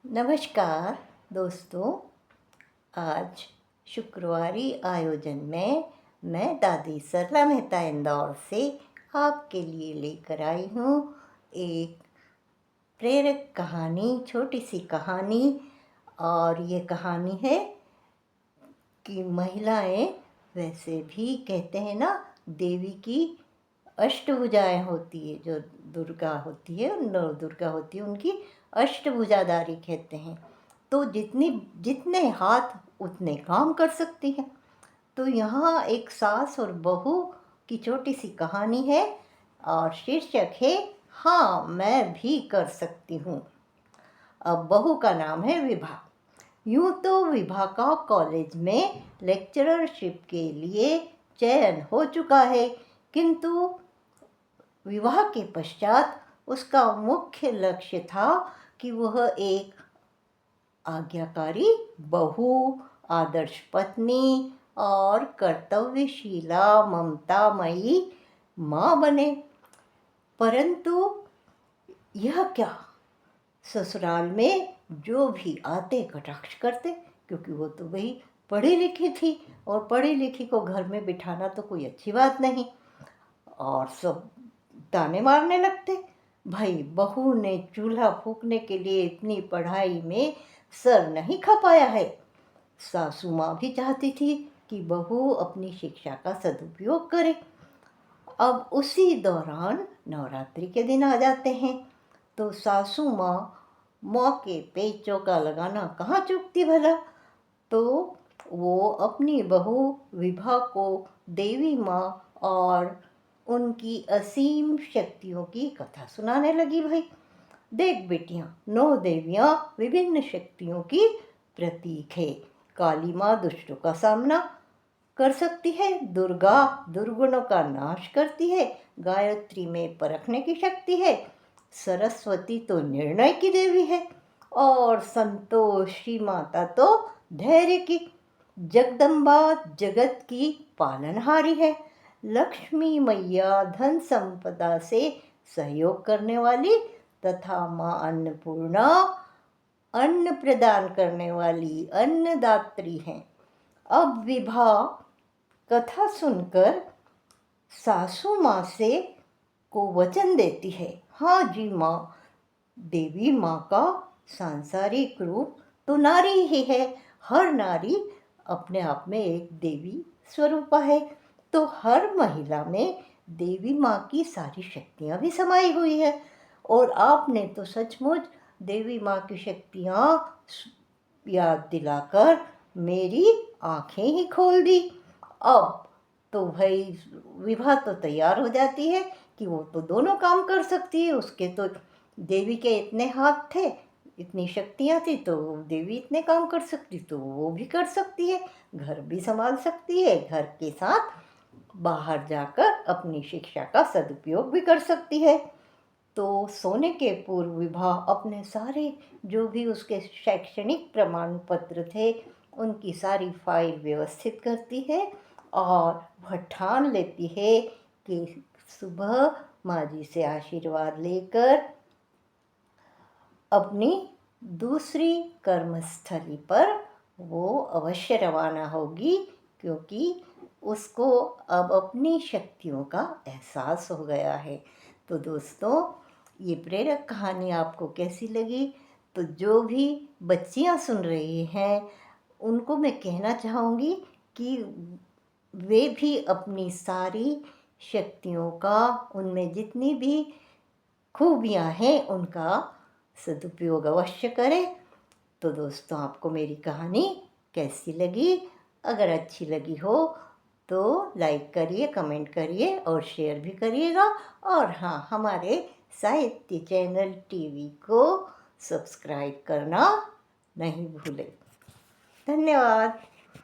नमस्कार दोस्तों। आज शुक्रवारी आयोजन में मैं दादी सरला मेहता इंदौर से आपके लिए लेकर आई हूँ एक प्रेरक कहानी, छोटी सी कहानी। और ये कहानी है कि महिलाएं वैसे भी कहते हैं ना, देवी की अष्टभुजाएं होती है। जो दुर्गा होती है, नौ दुर्गा होती है, उनकी अष्टभुजाधारी कहते हैं। तो जितने हाथ उतने काम कर सकती हैं। तो यहाँ एक सास और बहू की छोटी सी कहानी है और शीर्षक है हाँ मैं भी कर सकती हूँ। अब बहू का नाम है विभा। यूँ तो विभा का कॉलेज में लेक्चररशिप के लिए चयन हो चुका है, किंतु विवाह के पश्चात उसका मुख्य लक्ष्य था कि वह एक आज्ञाकारी बहू, आदर्श पत्नी और कर्तव्यशीला ममतामयी माँ बने। परंतु यह क्या, ससुराल में जो भी आते कटाक्ष करते, क्योंकि वो तो वही पढ़ी लिखी थी और पढ़ी लिखी को घर में बिठाना तो कोई अच्छी बात नहीं। और सब ताने मारने लगते, भाई बहू ने चूल्हा फूंकने के लिए इतनी पढ़ाई में सर नहीं खपाया है। सासू माँ भी चाहती थी कि बहू अपनी शिक्षा का सदुपयोग करे। अब उसी दौरान नवरात्रि के दिन आ जाते हैं, तो सासू माँ मौके पे चौका लगाना कहाँ चूकती भला। तो वो अपनी बहू विभा को देवी माँ और उनकी असीम शक्तियों की कथा सुनाने लगी। भाई देख बेटियां, 9 देवियां विभिन्न शक्तियों की प्रतीक है। काली माँ दुष्टों का सामना कर सकती है, दुर्गा दुर्गुणों का नाश करती है, गायत्री में परखने की शक्ति है, सरस्वती तो निर्णय की देवी है, और संतोषी माता तो धैर्य की, जगदम्बा जगत की पालनहारी है, लक्ष्मी मैया धन संपदा से सहयोग करने वाली तथा माँ अन्नपूर्णा अन्न प्रदान करने वाली अन्नदात्री हैं। अब विभा कथा सुनकर सासू माँ से को वचन देती है, हाँ जी माँ, देवी माँ का सांसारिक रूप तो नारी ही है। हर नारी अपने आप में एक देवी स्वरूपा है, तो हर महिला में देवी माँ की सारी शक्तियाँ भी समाई हुई है। और आपने तो सचमुच देवी माँ की शक्तियाँ याद दिलाकर मेरी आंखें ही खोल दी। अब तो भाई विभा तो तैयार हो जाती है कि वो तो दोनों काम कर सकती है। उसके तो देवी के इतने हाथ थे, इतनी शक्तियाँ थी, तो देवी इतने काम कर सकती, तो वो भी कर सकती है। घर भी संभाल सकती है, घर के साथ बाहर जाकर अपनी शिक्षा का सदुपयोग भी कर सकती है। तो सोने के पूर्व विभा अपने सारे जो भी उसके शैक्षणिक प्रमाण पत्र थे उनकी सारी फाइल व्यवस्थित करती है और वह ठान लेती है कि सुबह माँ जी से आशीर्वाद लेकर अपनी दूसरी कर्मस्थली पर वो अवश्य रवाना होगी, क्योंकि उसको अब अपनी शक्तियों का एहसास हो गया है। तो दोस्तों, ये प्रेरक कहानी आपको कैसी लगी? तो जो भी बच्चियां सुन रही हैं उनको मैं कहना चाहूँगी कि वे भी अपनी सारी शक्तियों का, उनमें जितनी भी खूबियाँ हैं उनका सदुपयोग अवश्य करें। तो दोस्तों, आपको मेरी कहानी कैसी लगी? अगर अच्छी लगी हो तो लाइक करिए, कमेंट करिए और शेयर भी करिएगा। और हाँ, हमारे साहित्य चैनल टीवी को सब्सक्राइब करना नहीं भूलें। धन्यवाद।